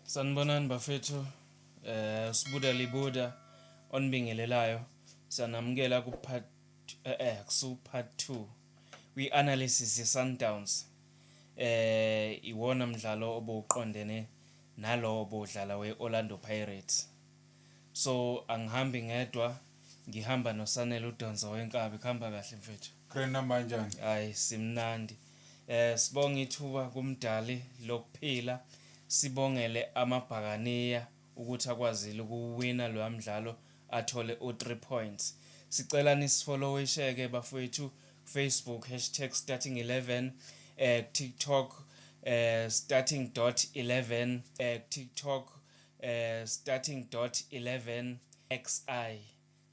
Sanibonani bafethu. Sibuda libuda onibingelelayo. Sanamukela ku part part 2. Analysis ye Sundowns. Iwona mdlalo obuqondene nalo obudlala weOrlando Pirates. So angihambi ngedwa, ngihamba noSanele uDonso wenkabi. Khamba kahle mfethu. Grand number kanjani? Hayi simnandi. Sibonga ithuba kumdali lokuphila. Sibongele amabhakaniya ukuthi akwazile ukuwina lo mdlalo athole u3 points. Sicela nisifollowisheke bafowethu Facebook #starting11 TikTok starting.11 TikTok starting.11 XI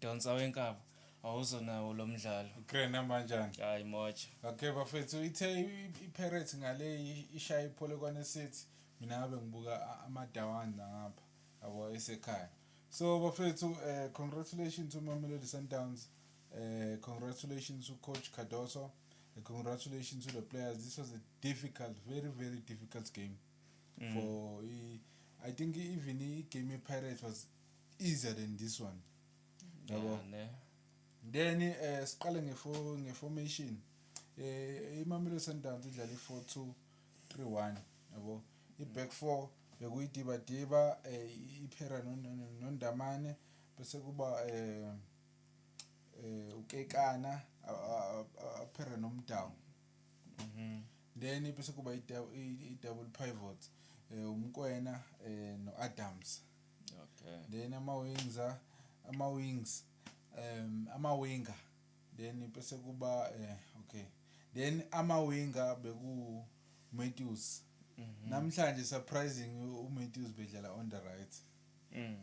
Donsa wenkaba awuzonawo lo mdlalo. Grand number kanjani? Hayi moja. Okay bafethu ithe iPirates ngale ishaya iPolokwane City. Mina ngabe ngibuka amadawanda ngapha yabo esekhaya. So bafethu congratulations to Mamelodi Sundowns. Congratulations to Coach Cardoso. Congratulations to the players. This was a difficult, very difficult game. For I think even the game Pirates was easier than this one. Yeah, ne. Then siqale ngeformation. Imamelodi Sundowns idlala i-4-2-3-1 yabo. I-back four bekuyidiba iPhera noNdamane bese kuba uKekana aPhera noMdawu. Then bese kuba i-double pivot uMkwena noAdams. Okay. Then ama-winger then bese kuba okay. Then ama-winger beku Matthews. Namhlanje surprising uMatthews bedlala on the right.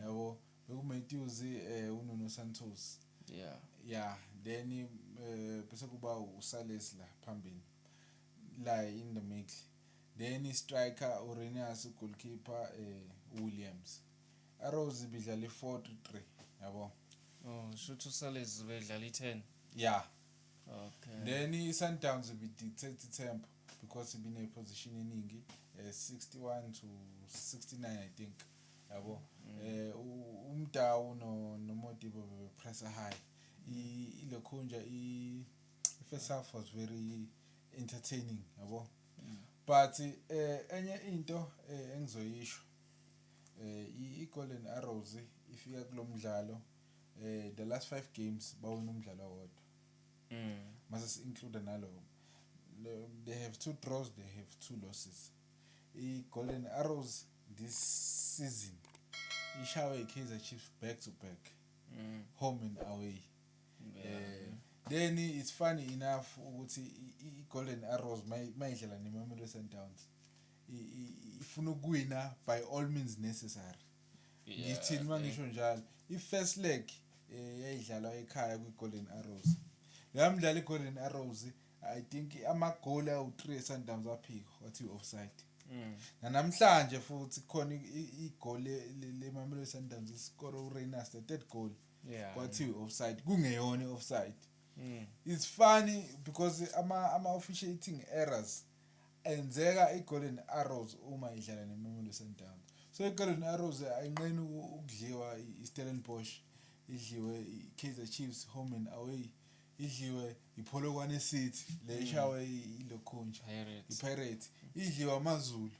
Yabo beku Matthews uNuno Santos. Yeah, then bese kuba uSales la phambili la in the middle. Then striker uRenius, goalkeeper Williams. Arrows bedlala 4-3 yabo. Oh, should uSales bedlala i10. Yeah. Okay. Then iSundowns dictate tempo because been a position eningi 61 to 69 I think yabo. Umdawu noModibo pressure high. Ilokhunja first half was very entertaining yabo. But enye into engizoyisho iGolden Arrows ifika kulomdlalo the last 5 games bawina umdlalo owodwa. Must include nalo. They have 2 draws, they have 2 losses. Golden Arrows this season ishawe Kaizer Chiefs back to back. Home and away. Then it's funny enough ukuthi iGolden Arrows mayidlala neMamelodi Sundowns ifuna ukuwina by all means necessary. Ngithini mangisho njalo i-first leg yayidlalwa ekhaya kwiGolden Arrows. La mdlalo iGolden Arrows I think ama-goal awu3 eSundowns aphiko wathi offside. Namhlanje futhi khona igoal leMamelodi Sundowns iscore uRenius the third goal. Wathi offside kungeyona offside. It's funny because ama-officiating errors enzeka iGolden Arrows uma idlala neMamelodi Sundowns. So iGolden Arrows ayinqeni ukudliwa iStellenbosch, idliwe iKaizer Chiefs home and away, idliwe iPolokwane City leshawe ilokhunja iPirates, idliwa amaZulu.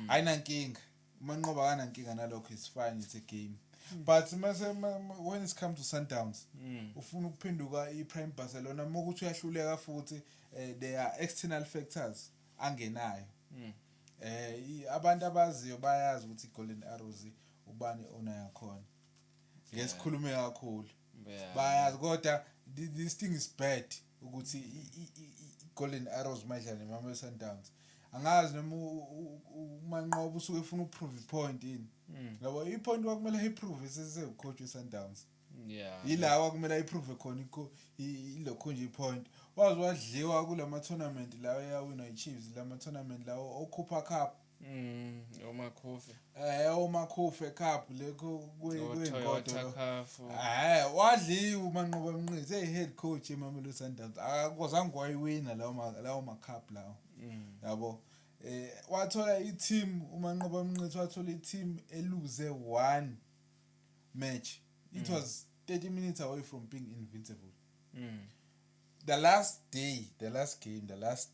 Ayinankinga. Umanqoba kanankinga nalokho is fine, it's a game. But when it comes to Sundowns ufuna ukuphenduka iPrime Barcelona mokuthi uyahluleka futhi there are external factors angenayo. Abantu abaziyo bayazi ukuthi iGolden Arrows ubani owner yakhona. Ngesikhulume kakhulu. Bayazi kodwa this thing is bad ukuthi iGolden Arrows mayidlala neMamelodi Sundowns. Angazi noma umanqoba usuke ufuna ukuprove ipoint ini. Yabo ipoint kwakumele ayiprove sesecoach weSundowns. Yilawa kumele ayiprove khona ilokho nje ipoint. Wazi wadliwa kulama tournament lawo yawina iChiefs, lama tournament lawo oCooper Cup. Omakhofe. Omakhofe Cup lekho kuyingodo. Wadliwa umanqoba Mnqizi head coach eMamelodi Sundowns. Akozange wayiwina lawo ma cup lawo. Yabo wathola i-team uManqoba Mnqitho wathola i-team eluze one match. It was 30 minutes away from being invincible. The last game, the last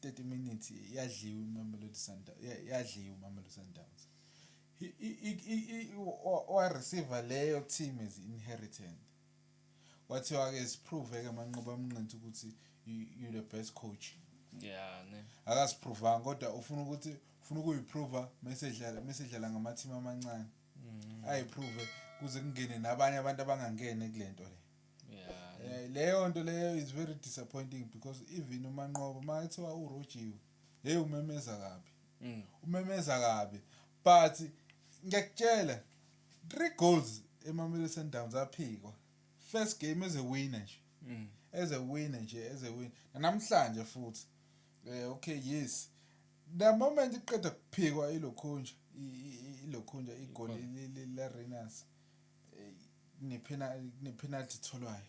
30 minutes yadliwa uMamelodi Sundowns. Yadliwa uMamelodi Sundowns. Receiver leyo team is inherited. Kwathiwa ke siprove ke Manqoba Mnqitho ukuthi you the best coach. Yeah, ne. Akasiprova kodwa ufuna ukuyiprova mesedlala ngama-team amancane. Ayiprove kuze kungene nabanye abantu abangangene kulento le. Yeah. Leyo nto leyo is very disappointing because even uManqoba makuthiwa uRojiwe umemeza kabi. Umemeza kabi. But ngiyakutshela 3 goals eMamelodi Sundowns aphikwa. First game as a winner nje. As a winner. Namhlanje futhi okay, yes. The moment iqeda kuphikwa ilokhunja igoli leRhinos ne-penalty tholwayo.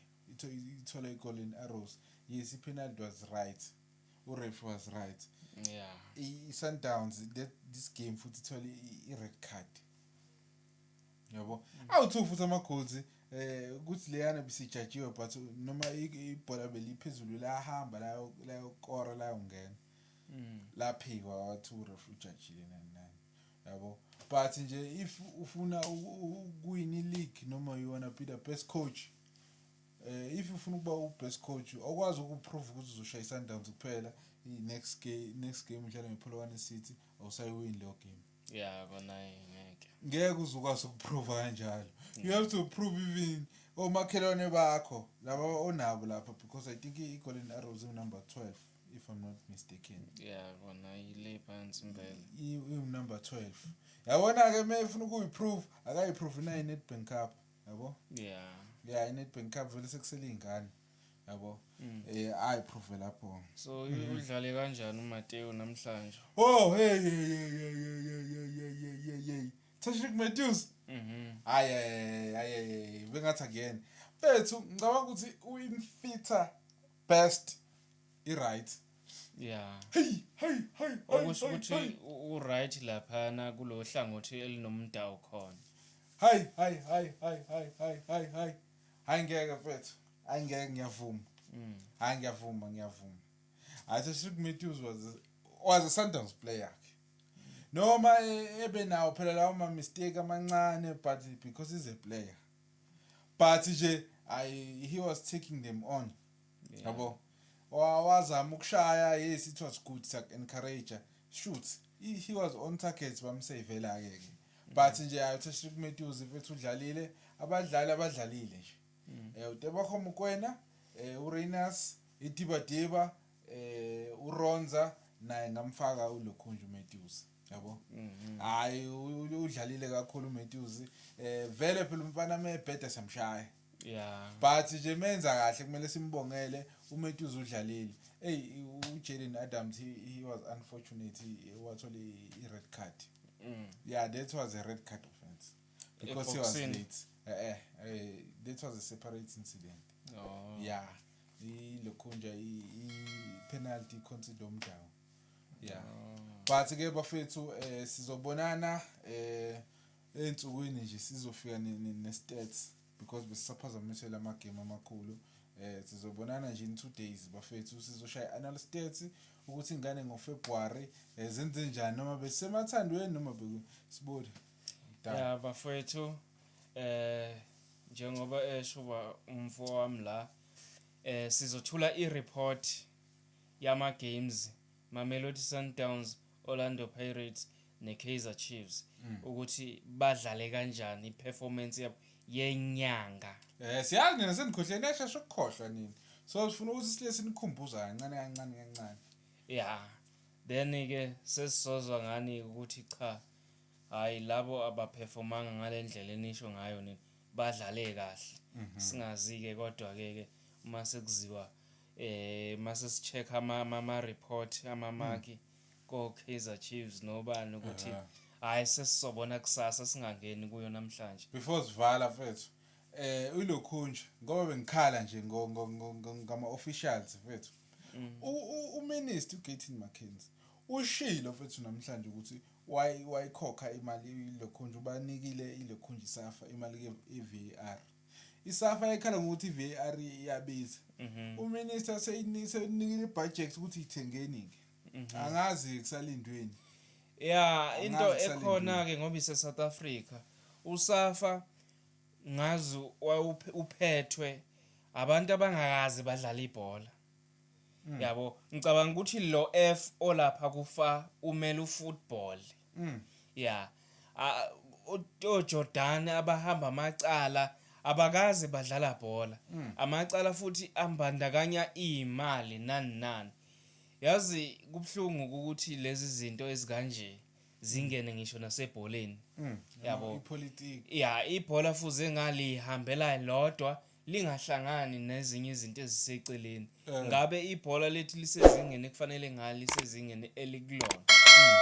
Ithola igoli in-Arrows. Yes, i-penalty was right. Uref was right. Yeah. I-Sundowns this game futhi ithola i-red card. Yabo. Awuthu futhi ama-goals ukuthi leyana bisijajiwe but noma ibhola beliphezulu lahamba layo kora la ungena. Laphikwa wathi uref ujajile nani. Yabo. But nje if ufuna ukuwin i-league noma you wanna be the best coach, if ufuna ukuba u-best coach okwazi ukuprove ukuthi uzoshaya iSundowns kuphela next game udlala nePolokwane City awusayiwin leyo game. Yeah, kona ngeke uzokwazi ukuprove kanjalo. You have to prove even omakhelwane bakho laba onabo lapha because I think i-Golden Arrows number 12 if I'm not mistaken. Yeah, kona ile phansi impela. Number 12. Yabona ke mayefuna ukuyiprove akayiprove na iNedbank Cup, yabo? Yeah, iNedbank Cup vele sekuselingane. Yabo? Ayiprove lapho. So udlale kanjani uMatteo namhlanje? Oh, hey. Tashrik Matthews. Bengathi again. Bethu ngicabanga ukuthi uinfitter best right. Yeah. Hey. Okusho ukuthi u-right laphana kulo hlangothi elinomdawu khona. Hayi. Hayi ngeke mfethu. Hayi ngeke ngiyavuma. Hayi ngiyavuma. Tashrik Matthews was a Sundowns player. Noma ebenawo phela lawo ma mistake amancane but because he's a player. But nje he was taking them on. Yabo. Wazama ukushaya, yes, it was good to encourage shoot. He was on target bamsavela ke. But nje Tashrik Matthews ifethu udlalile abadlalile nje. Utebakho Mokoena, uRhinos, iDibadeba, uRonza naye ngamfaka uLokhunju Matthews. Yabo? Hayi udlalile kakhulu uMatthews. Vele phela umfana mebhede samshaya. Yeah. But nje menza kahle kumele simbongele uMatthews udlalile. uJayden Adams he was unfortunate wathola i-red card. Yeah, that was a red card offense because he was late. That was a separate incident. Yeah. Ilokhunja i-penalty consider umdawu. Yeah. But ke bafethu sizobonana ensukwini nje sizofika ne-stats because besisaphazamisela ama-game amakhulu. Sizobonana nje in 2 days bafethu sizoshaya annual stats ukuthi ingane ngoFebruary zenze njani noma besemathandweni noma besibode. Yeah, bafethu njengoba esho umfowami la sizothula i-report yama games Mamelodi Sundowns, Orlando Pirates neKaizer Chiefs ukuthi badlale kanjani iperformance yabo yenyanga. Siyazi nina senikhohleni esheshe ukukhohlwa nini. So sifuna ukuthi sile sinikhumbuza kancane. Yeah. Then ke sesizozwa ngani ukuthi cha hayi labo abaperformanga ngalendlela enisho ngayo nini badlale kahle. Singazi ke kodwa ke uma sekuziwa mase sicheck ama report amamaki ko Kaizer Chiefs nobani ukuthi hayi sesizobona kusasa singangeni kuyo namhlanje before sivala mfethu uLokhunja ngoba bengikhala nje ngama officials mfethu uminister uGaten McKenzie ushilo mfethu namhlanje ukuthi wayikhokha imali lokhunja ubanikile ilokhunja isafa imali ye-VAR. Isafa yakhala ngokuthi i-VAR iyabiza. Uminister seyinikile ibudget ukuthi ithengeni ke. Angazi kusalindweni. Yeah, into ekhona ke ngoba ise South Africa. Usafa ngazi uphethwe abantu abangakazi badlala ibhola. Yabo ngicabanga ukuthi lo F olapha kufa umele ufootball. Yeah. Jordan abahamba amacala abakazi badlala bhola. Amacala futhi ambandakanya imali nani. Yazi kubhlungu ukuthi lezi zinto ezikanje zingene ngisho nasebholeni. Yabo ipolitiki. Yeah, ibhola fuze ngalihambela lodwa lingahlangani nezinye izinto eziseceleni. Ngabe ibhola lethi lisezingeni kufanele ngalisezingeni elikulona.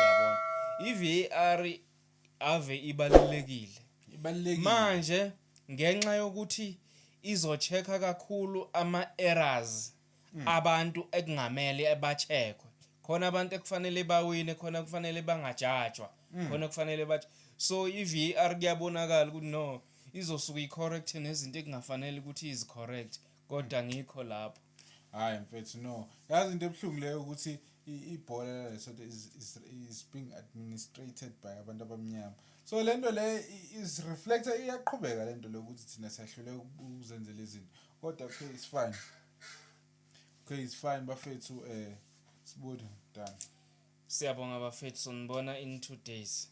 Yabona. I-VAR ave ibalulekile. Manje ngenxa yokuthi izochecka kakhulu ama-errors abantu ekungamele abacheckwe. Khona abantu ekufanele bawine, khona kufanele bangajajwa, khona kufanele so i-VAR kuyabonakala ukuthi no izosuka i-correct nezinto ekungafanele ukuthi izi-correct kodwa ngikho lapho. Hayi mfethu no. Yazi into ebhlungu leyo ukuthi ibhola lesonto is being administrated by abantu abamnyama. So lento le is reflector iyaqhubeka lento lokuthi thina siyahlule ukuzenzela izinto. Kodwa okay it's fine. Okay it's fine bafethu sibude done. Siyabonga bafethu sonibona in 2 days.